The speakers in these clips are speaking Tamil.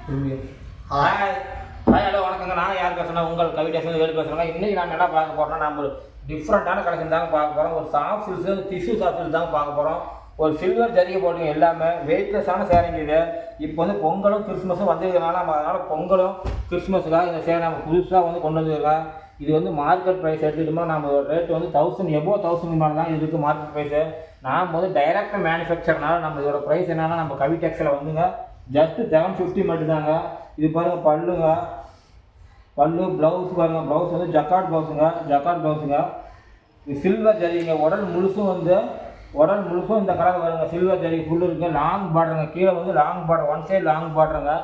ஹாய் ஹாய் ஹலோ வணக்கங்க. நான் யார் பேசுகிறேன்? உங்கள் கவிதை வேலு பேசுகிறேங்க. இன்றைக்கி நான் என்ன பார்க்க போகிறோம்னா, நம்ம ஒரு டிஃப்ரெண்ட்டான கலெக்ஷன் தாங்க பார்க்க போகிறோம். ஒரு soft silks, tissue soft silk தாங்க பார்க்க போகிறோம். ஒரு சில்வர் ஜரிகை போட்டுங்க, எல்லாமே வெயிட்லெஸ்ஸான சேரீங்க இது. இப்போ வந்து பொங்கலும் கிறிஸ்மஸும் வந்திருக்கிறதுனால நம்ம அதனால் பொங்கலும் கிறிஸ்மஸுக்காக இந்த சேரை நம்ம புதுசாக வந்து கொண்டு வந்துருக்கோம். இது வந்து மார்க்கெட் ப்ரைஸ் எடுத்துக்கிட்டோம்னா நம்ம ரேட் வந்து 1000 எபோவ் 1000 மேலே தான் இதுக்கு மார்க்கெட் ப்ரைஸு. நாம் வந்து டைரக்ட் மேனுஃபேக்சர்னால நம்ம இதோட ப்ரைஸ் என்னன்னா, நம்ம கவி டெக்ஸில் வந்துங்க ஜஸ்ட்டு 750 மட்டும்தாங்க. இது பாருங்கள் பல்லுங்க, பல்லு ப்ளவுஸ் பாருங்கள், ப்ளவுஸ் வந்து ஜக்கார்ட் ப்ளவுஸுங்க. இது சில்வர் ஜரிங்க. உடல் முழுசும் இந்த கலர் வருங்க. சில்வர் ஜரி ஃபுல்லு இருக்குது. லாங் பார்டருங்க, கீழே வந்து long border, one side long பார்டருங்க.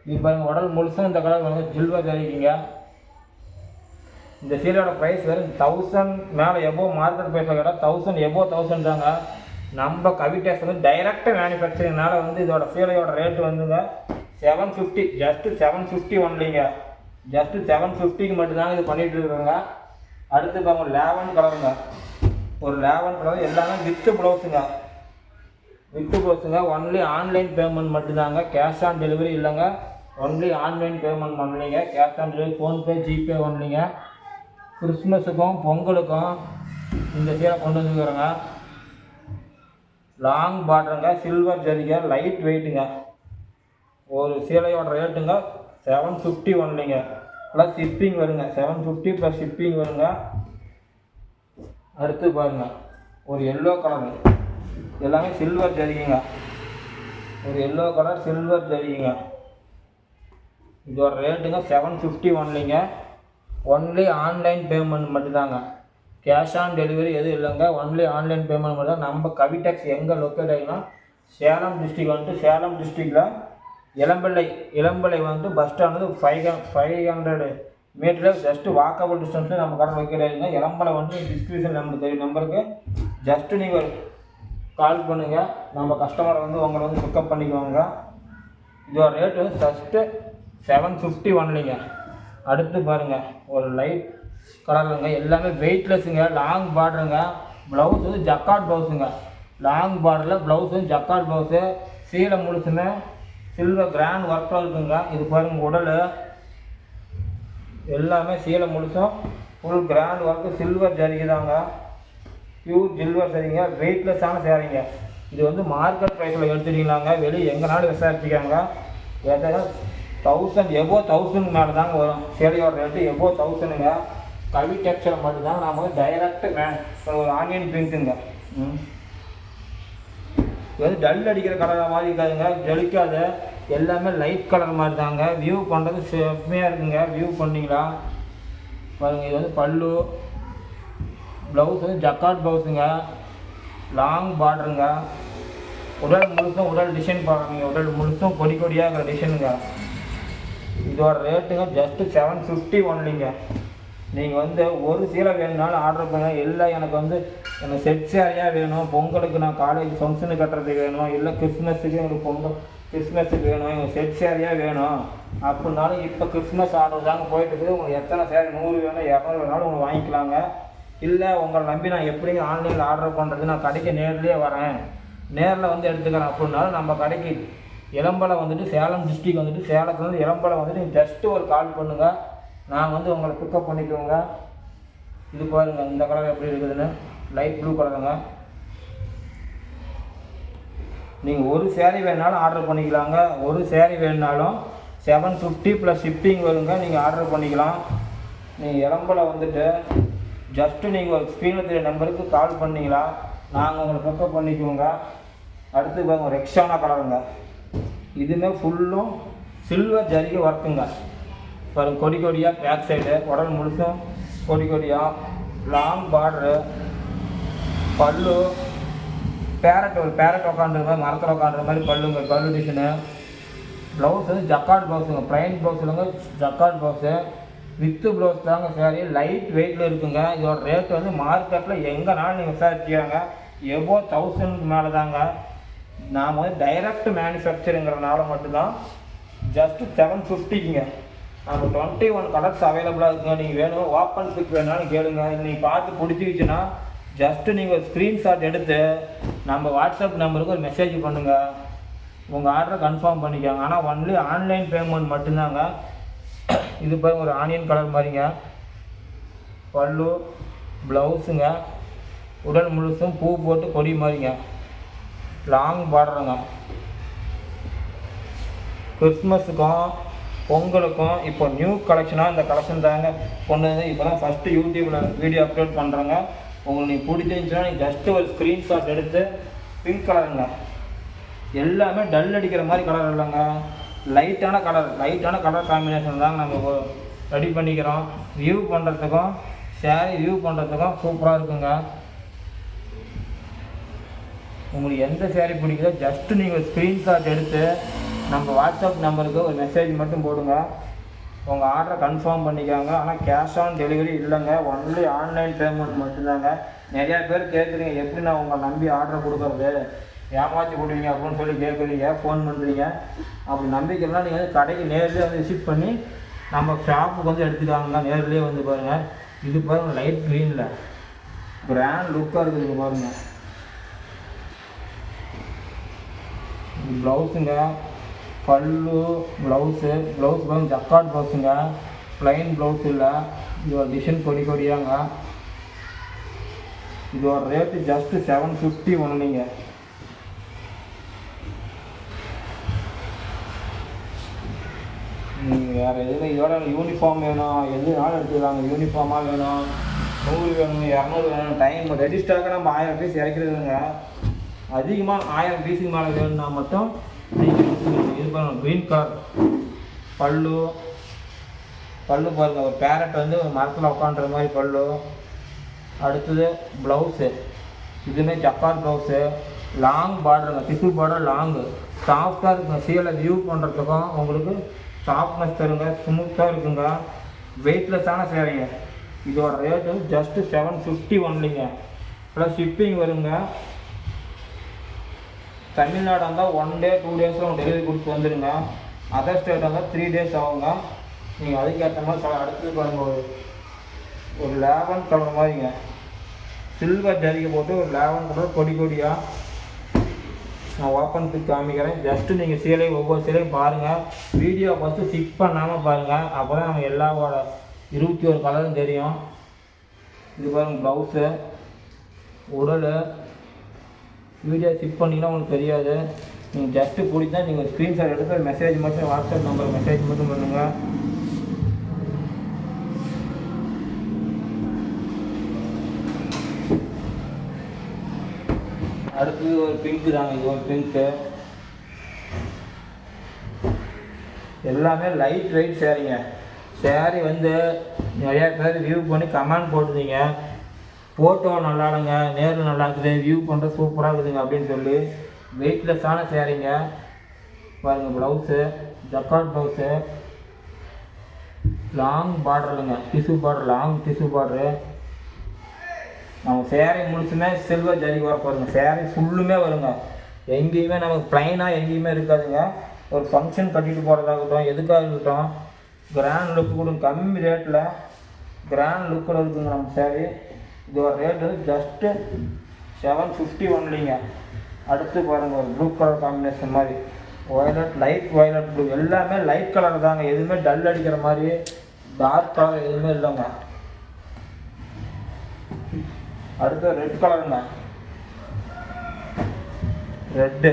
இது பாருங்கள் உடல் முழுசும் இந்த கலர் வருங்க, சில்வர் ஜரிக்குங்க. இந்த சீலையோட ப்ரைஸ் வெறும் 1000 மேலே எபோவ் மார்க்கெட் ப்ரைஸில் கேட்டால் 1000 எபோவ் 1000 தாங்க. நம்ம கவி டெக்ஸ் வந்து டைரக்ட் மேனுஃபேக்சரிங்னால வந்து இதோட சீலையோட ரேட்டு வந்துங்க 750, ஜஸ்ட்டு 750 ஒன்லிங்க. ஜஸ்ட்டு 750க்கு மட்டும்தாங்க இது பண்ணிகிட்டு இருக்கிறோங்க. அடுத்து பாருங்க லேவன் கலருங்க. ஒரு லேவன் கலர் எல்லாமே வித்து ப்ளவுஸுங்க. ஒன்லி ஆன்லைன் பேமெண்ட் மட்டும்தாங்க. கேஷ் ஆன் டெலிவரி இல்லைங்க. ஒன்லி ஆன்லைன் பேமெண்ட் பண்ணலைங்க. Cash on delivery PhonePe GPay ஒன்லிங்க. கிறிஸ்மஸுக்கும் பொங்கலுக்கும் இந்த சீலை கொண்டு வந்துருக்குறோங்க. லாங் பார்டருங்க, சில்வர் ஜரிகை, லைட் வெயிட்டுங்க. ஒரு சீலையோட ரேட்டுங்க 750 ஒன்லிங்க. ப்ளஸ் ஷிப்பிங் வருங்க. 750 ப்ளஸ் ஷிப்பிங் வருங்க. அடுத்து பாருங்க ஒரு எல்லோ கலரு, எல்லாமே சில்வர் ஜரிகைங்க. ஒரு எல்லோ கலர் சில்வர் ஜரிகைங்க. இதோட ரேட்டுங்க 750 ஒன்லிங்க. ஒன்லி ஆன்லைன் பேமெண்ட் மட்டும்தாங்க. கேஷ் ஆன் டெலிவரி எதுவும் இல்லைங்க. ஒன்லி ஆன்லைன் பேமெண்ட் மட்டும் தான். நம்ம கவி டெக்ஸ் எங்கே லொக்கேட் ஆகினா சேலம் டிஸ்ட்ரிக் வந்துட்டு, சேலம் டிஸ்ட்ரிக்டில் இளம்பிள்ளை வந்து பஸ் ஸ்டாண்ட் வந்து 500 மீட்டரில் ஜஸ்ட்டு வாக்கபிள் டிஸ்டன்ஸில் நம்ம கடை லொக்கேட் ஆகிங்க. இளம்பிள்ளை வந்து டிஸ்கிரிப்ஷன் நம்மளுக்கு தெரியும் நம்பருக்கு ஜஸ்ட்டு நீங்கள் கால் பண்ணுங்கள். நம்ம கஸ்டமரை வந்து உங்களை வந்து பிக்கப் பண்ணிக்குவாங்க. இதோட ரேட் வந்து ஜஸ்ட்டு 750 ஒன்லிங்க. அடுத்து பாருங்கள் ஒரு லைட் கலருங்க. எல்லாமே வெயிட்லெஸ்ஸுங்க. லாங் பார்டருங்க. ப்ளவுஸ் வந்து ஜக்கார்ட் ப்ளவுஸுங்க. லாங் பார்டரில் ப்ளவுஸ் வந்து ஜக்கார்ட் ப்ளவுஸு. சீலை முழுசுமே சில்வர் கிராண்ட் ஒர்க்கில் இருக்குங்க. இது பாருங்கள் உடல் எல்லாமே சீலை முழுசும் ஃபுல் கிராண்ட் ஒர்க்கு, சில்வர் ஜரிகை தாங்க. பியூர் சில்வர் சரிங்க. வெயிட்லெஸ்ஸான சேரீங்க. இது வந்து மார்க்கெட் ப்ரைஸில் எடுத்துட்டீங்களாங்க. வெளியே எங்கேனாலும் விசாரிச்சுக்காங்க. ஏதாவது 1000 எபோவ் 1000 மேலே தாங்க வரும். சேலையோட ரேட்டு எபோவ் 1000ங்க. கவி டெக்ஸ்டைல் மட்டும்தாங்க. நாம் வந்து டைரக்ட் ஒரு ஆனியன் பிங்க்குங்க. இது வந்து டல் அடிக்கிற கலர் மாதிரி இருக்காதுங்க, ஜொலிக்காது. எல்லாமே லைட் கலர் மாதிரி தாங்க. வியூ பண்ணுறது செம்மையாக இருக்குங்க. வியூ பண்ணிங்களா பாருங்கள். இது வந்து பல்லு, ப்ளவுஸ் வந்து ஜக்கார்ட் ப்ளவுஸுங்க. லாங் பார்டருங்க. உடல் டிசைன் பாருங்க. உடல் முழுசும் கொடி கொடியாக இருக்கிற டிசைனுங்க. இதோட ரேட்டுங்க ஜஸ்ட்டு 750 ஒன்லிங்க. நீங்கள் வந்து ஒரு சீலை வேணும்னாலும் ஆர்டர் பண்ணுங்கள். இல்லை எனக்கு செட் சேரியாக வேணும், பொங்கலுக்கு நான் காலேஜ் ஃபங்க்ஷனுக்கு கட்டுறதுக்கு வேணும், இல்லை கிறிஸ்மஸுக்கு எனக்கு கிறிஸ்மஸுக்கு வேணும், எங்களுக்கு செட் சேரியாக வேணும் அப்படின்னாலும் இப்போ கிறிஸ்மஸ் ஆர்டர் தாங்க போயிட்டுருக்குது. உங்களுக்கு எத்தனை சேரீ 100 வேணும் 200 வேணாலும் உங்களுக்கு வாங்கிக்கலாங்க. இல்லை உங்களை நம்பி நான் எப்படிங்க ஆன்லைனில் ஆர்டர் பண்ணுறது, நான் கடைக்கு நேர்லேயே வரேன், நேரில் வந்து எடுத்துக்கிறேன் அப்படின்னாலும் நம்ம கடைக்கு இளம்பிள்ளை வந்துட்டு சேலம் டிஸ்ட்ரிக் வந்துட்டு சேலத்துலேருந்து இளம்பிள்ளை வந்துட்டு நீங்கள் ஜஸ்ட்டு ஒரு கால் பண்ணுங்கள். நான் வந்து உங்களை பிக்கப் பண்ணிக்கோங்க. இது பாருங்கள் இந்த கலர் எப்படி இருக்குதுன்னு, லைட் ப்ளூ கலருங்க. நீங்கள் ஒரு சேரீ வேணுனாலும் ஆர்டர் பண்ணிக்கலாங்க. ஒரு சேரீ வேணுனாலும் 750 ப்ளஸ் ஷிப்பிங் வருங்க. நீங்கள் ஆர்டர் பண்ணிக்கலாம். நீங்கள் இளம்பிள்ளை வந்துட்டு ஜஸ்ட்டு நீங்கள் ஒரு ஸ்க்ரீனில் தெரிய நம்பருக்கு கால் பண்ணிங்களா, நாங்கள் உங்களை பிக்கப் பண்ணிக்குவோங்க. அடுத்து பாருங்க ஒரு ரெக்ஸானா கலருங்க. இதுவுமே ஃபுல்லும் சில்வர் ஜரிகை ஒர்க்குங்க. பாருங்க கொடி கொடியாக பேக் சைடு, உடல் முழுசும் கொடி கொடியாக, லாங் பார்டரு, பல்லு ஒரு பேரட் உட்காந்துருக்க மாதிரி, மரத்தில் உட்காந்துற மாதிரி பல்லுங்க, பல்லு டிசைனு. ப்ளவுஸ் வந்து ஜக்கார்ட் ப்ளவுஸுங்க. ப்ளைன் ப்ளவுஸ் இல்லைங்க, ஜக்கார்ட் ப்ளவுஸு. வித்து ப்ளவுஸ் தாங்க சாரி. லைட் வெயிட்டில் இருக்குங்க. இதோட ரேட்டு வந்து மார்க்கெட்டில் எங்கேனாலும் நீங்கள் விசாரிச்சுக்காங்க எபோவ் 1000 மேலே தாங்க. நாம் வந்து டைரக்ட் மேனுஃபேக்சருங்கிறதுனால மட்டும்தான் ஜஸ்ட்டு 750க்குங்க. நம்ம 21 கலர்ஸ் அவைலபிளாக இருக்குங்க. நீங்கள் வேணும் ஓப்பன் பிக் வேணாலும் கேளுங்க. நீங்கள் பார்த்து பிடிச்சிக்கிச்சுன்னா ஜஸ்ட்டு நீங்கள் ஸ்க்ரீன்ஷாட் எடுத்து நம்ம வாட்ஸ்அப் நம்பருக்கு ஒரு மெசேஜ் பண்ணுங்கள். உங்கள் ஆர்டரை கன்ஃபார்ம் பண்ணிக்காங்க. ஆனால் ஒன்லி ஆன்லைன் பேமெண்ட் மட்டும்தாங்க. இது பாருங்க ஒரு ஆனியன் கலர் மாதிரிங்க. பல்லு, ப்ளவுஸுங்க, உடல் முழுசும் பூ போட்டு கொடி மாதிரிங்க. லாங் பார்டருங்க. கிறிஸ்மஸுக்கும் பொங்கலுக்கும் இப்போ நியூ கலெக்ஷனாக இந்த கலெக்ஷன் தாங்க கொண்டு வந்து இப்போ தான் ஃபஸ்ட்டு யூடியூப்பில் வீடியோ அப்லோட் பண்ணுறேங்க. உங்களுக்கு நீங்கள் பிடிச்சிருந்துச்சுன்னா நீங்கள் ஜஸ்ட்டு ஒரு ஸ்க்ரீன்ஷாட் எடுத்து பிங்க் கலருங்க. எல்லாமே டல் அடிக்கிற மாதிரி கலர் இல்லைங்க, லைட்டான கலர் காம்பினேஷன் தாங்க நம்ம ரெடி பண்ணிக்கிறோம். வியூ பண்ணுறதுக்கும் சேரீ வியூ பண்ணுறதுக்கும் சூப்பராக இருக்குங்க. உங்களுக்கு எந்த சேரீ பிடிக்குதோ ஜஸ்ட்டு நீங்கள் ஸ்க்ரீன்ஷாட் எடுத்து நம்ம வாட்ஸ்அப் நம்பருக்கு ஒரு மெசேஜ் மட்டும் போடுங்க. உங்கள் ஆர்டரை கன்ஃபார்ம் பண்ணிக்காங்க. ஆனால் கேஷ் ஆன் டெலிவரி இல்லைங்க, ஒன்லி ஆன்லைன் பேமெண்ட் மட்டும்தாங்க. நிறையா பேர் கேட்குறீங்க எப்படி நான் உங்களை நம்பி ஆர்டர் கொடுக்குறது, ஏமாற்றி கொடுவீங்க அப்படின்னு சொல்லி கேட்குறீங்க, ஃபோன் பண்ணுறீங்க. அப்படி நம்பிக்கைலாம் நீங்கள் வந்து கடைக்கு நேர்லேயே வந்து விசிட் பண்ணி நம்ம ஷாப்புக்கு வந்து எடுத்துக்காங்க. நேர்லேயே வந்து பாருங்கள். இது பாருங்கள் லைட் க்ரீனில் கிராண்ட் லுக்காக இருக்குது பாருங்கள். ப்ளவுஸுங்க, பல்லு, ப்ளவுஸ் பாருங்க ஜக்கார்ட் ப்ளவுஸுங்க, ப்ளைன் ப்ளவுஸ் இல்லை, இது ஒரு டிசைன் கொடியாங்க. இதோட ரேட்டு ஜஸ்ட்டு 750 ஒன்றுங்க. வேறு எதுவும் இதோட யூனிஃபார்ம் வேணும், எதுனாலும் எடுத்துக்கலாங்க. யூனிஃபார்மாக வேணும், 100 வேணும், 200 வேணும். டைம் ரெஜிஸ்டராக நம்ம 1000 பீஸ் இறக்கிறதுங்க. அதிகமாக 1000 பீஸுக்கு மேலே வேணும்னா மட்டும் நீங்கள் இது பண்ணணும். க்ரீன் கலர் பல்லு பாருங்கள். ஒரு பேரட் வந்து ஒரு மரத்தில் உட்காண்ற மாதிரி பல்லு. அடுத்தது ப்ளவுஸு, இதுவுமே ஜக்கார்ட் ப்ளவுஸு, லாங் பார்டருங்க, டிஷ்யூ பார்டர் லாங்கு, சாஃப்டாக இருக்குங்க. சீலை வியூ பண்ணுறதுக்கும் உங்களுக்கு சாஃப்ட்னஸ் தருங்க, ஸ்மூத்தாக இருக்குங்க. வெயிட்லெஸ்ஸான சேரீங்க. இதோட ரேட்டு ஜஸ்ட்டு 750 ஒன்லிங்க. ப்ளஸ் ஷிப்பிங் வருங்க. தமிழ்நாடு இருந்தால் 1 டே 2 டேஸில் டெலிவரி கொடுத்து வந்துடுங்க. அதர் ஸ்டேட் இருந்தால் 3 டேஸ் ஆகுங்க. நீங்கள் அதுக்கேற்ற மாதிரி அடுத்தது பாருங்கள் ஒரு 11 கலர் மாதிரிங்க. சில்வர் ஜரிகை போட்டு ஒரு 11 கலர் கொடியாக நான் ஓப்பன் பண்ணி காமிக்கிறேன். ஜஸ்ட்டு நீங்கள் சீலையும் ஒவ்வொரு சீலையும் பாருங்கள். வீடியோ ஃபஸ்ட்டு ஸ்கிப் பண்ணாமல் பாருங்கள். அப்போ தான் நம்ம எல்லாவோட 21 கலரும் தெரியும். இது பாருங்கள் ப்ளவுஸு, உடல். வீடியோ ஸ்கிப் பண்ணிங்கன்னா உங்களுக்கு தெரியாது. நீங்கள் ஜஸ்ட்டு பிடிச்சா நீங்கள் ஸ்க்ரீன்ஷாட் எடுத்து மெசேஜ் மட்டும் வாட்ஸ்அப் நம்பர் மெசேஜ் மட்டும் பண்ணுங்கள். அடுத்தது ஒரு பிங்க்கு தாங்க. இது ஒரு பிங்க்கு. எல்லாமே லைட் வெயிட் சேரீங்க. சேரீ வந்து நிறையா பேர் வியூ பண்ணி கமெண்ட் போட்டுருந்தீங்க, ஃபோட்டோ நல்லா இல்லைங்க, நேரில் நல்லா இருக்குது, வியூ பண்ணுறது சூப்பராக இருக்குதுங்க அப்படின்னு சொல்லி. வெயிட்லெஸ்ஸான சேரீங்க. பாருங்கள் ப்ளவுஸு ஜக்கார்ட் ப்ளவுஸு, லாங் பார்டருங்க, tissue border, long tissue border. நம்ம சேரீ முழுசுமே சில்வர் ஜரி வர பாருங்க. சேரீ ஃபுல்லுமே வருங்க. எங்கேயுமே நமக்கு ப்ளைனாக எங்கேயுமே இருக்காதுங்க. ஒரு ஃபங்க்ஷன் கட்டிட்டு போகிறதாகட்டும், எதுக்காக இருக்கட்டும், கிராண்ட் லுக்கு கொடுங்க. கம்மி ரேட்டில் கிராண்ட் லுக்கில் இருக்குங்க நம்ம சேரீ. இதோட ரேட்டு ஜஸ்ட்டு 750 ஒன்லிங்க. அடுத்து பாருங்கள் ஒரு ப்ளூ கலர் காம்பினேஷன் மாதிரி, வயலட், லைட் வயலட் ப்ளூ. எல்லாமே லைட் கலர் தாங்க, எதுவுமே டல் அடிக்கிற மாதிரி டார்க் கலர் எதுவுமே இல்லைங்க. அடுத்து ரெட் கலருங்க. ரெட்டு,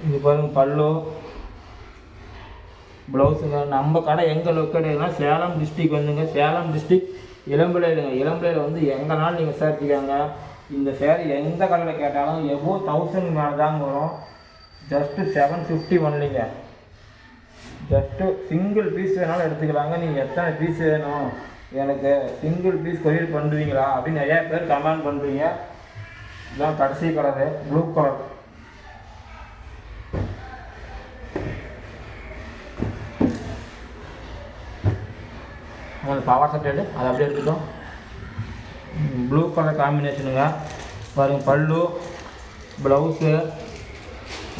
இது பாருங்க பல்லு, ப்ளவுஸுங்க. நம்ம கடை எங்கே லொக்கேட்டுனா சேலம் டிஸ்ட்ரிக் வந்துங்க. சேலம் டிஸ்ட்ரிக் இளம்பிள்ளையிலுங்க. இளம்பிள்ளையில் வந்து எங்கேனாலும் நீங்கள் விசாரிச்சுக்காங்க. இந்த சேரீ எந்த கடையில் கேட்டாலும் எவ்வளோ 1000 மேலே தாங்க வரும். ஜஸ்ட்டு 750 ஒன்லிங்க. ஜஸ்ட்டு சிங்கிள் பீஸ் வேணாலும் எடுத்துக்கலாங்க. நீங்கள் எத்தனை பீஸ் வேணும், எனக்கு சிங்கிள் பீஸ் கொரியர் பண்ணுறீங்களா அப்படின்னு நிறையா பேர் கமெண்ட் பண்ணுறீங்க. இதுதான் கடைசி கலரு ப்ளூ கலர். உங்களுக்கு பவர் செட் எடு, அதை அப்படியே எடுத்துட்டோம். ப்ளூ கலர் காம்பினேஷனுங்க. பாருங்கள் பல்லு, ப்ளவுஸு,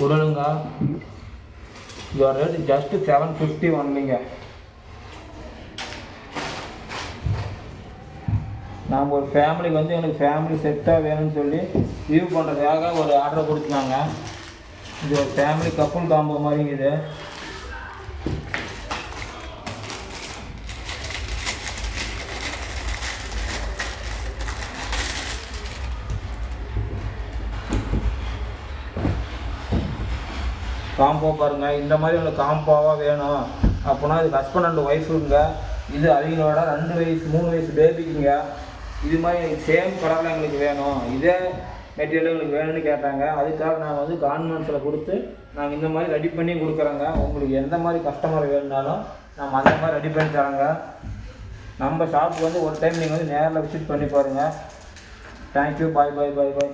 உடலுங்க. இதோட ரேட்டு ஜஸ்ட்டு 750 ஒன்லிங்க. நாம் ஒரு ஃபேமிலிக்கு வந்து எனக்கு ஃபேமிலி செட்டாக வேணும்னு சொல்லி வியூ பண்ணுறதுக்காக ஒரு ஆர்டர் கொடுத்துருக்காங்க. இது ஒரு ஃபேமிலி கப்புள் காம்போ மாதிரிங்க. இது காம்போ பாருங்கள். இந்த மாதிரி உங்களுக்கு காம்போவாக வேணும் அப்படின்னா இது ஹஸ்பண்ட் அண்ட் ஒய்ஃபுங்க. இது அவங்களோட 2 வயசு 3 வயசு பேபிக்குங்க. இது மாதிரி எனக்கு சேம் கலரில் எங்களுக்கு வேணும், இதே மெட்டீரியல் எங்களுக்கு வேணும்னு கேட்டாங்க. அதுக்காக நாங்கள் வந்து கான்வென்ஸில் கொடுத்து நாங்கள் இந்த மாதிரி ரெடி பண்ணி கொடுக்குறோங்க. உங்களுக்கு எந்த மாதிரி கஸ்டமர் வேணுனாலும் நம்ம அந்த மாதிரி ரெடி பண்ணி தரோங்க. நம்ம ஷாப்புக்கு வந்து ஒரு டைம் நீங்கள் வந்து நேரில் விசிட் பண்ணி பாருங்கள். தேங்க்யூ. பாய் பாய் பாய் பாய்.